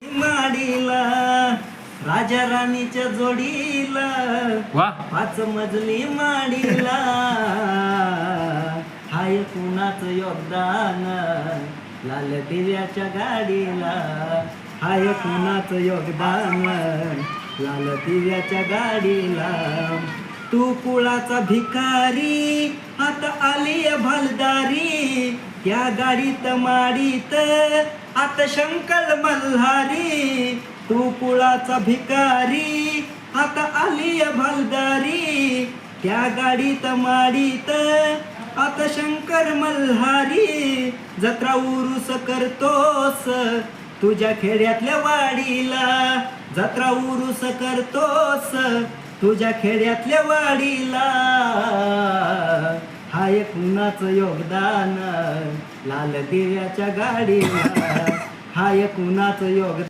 माडीला राजा राणीच्या जोडीला वा 5 मजली माडीला हाय कुणाचं योगदान लाल दिव्याच्या गाडीला हाय कुणाचं योगदान लाल दिव्याच्या गाडीला तू कुळाचा भिकारी आता आली भलदारी त्या गाडीत माडीत आता शंकर मल्हारी तू कुळाचा भिकारी आता आली भलदारी त्या गाडीत माडीत आता शंकर मल्हारी जत्रा उरूस करतोस तुझ्या खेड्यातल्या वाडीला जत्रा उरूस करतोस तुझ्या खेड्यातल्या वाडीला हाय कुणाचं योगदान लाल दिव्याच्या गाडीला हाय कुणाचं योगदान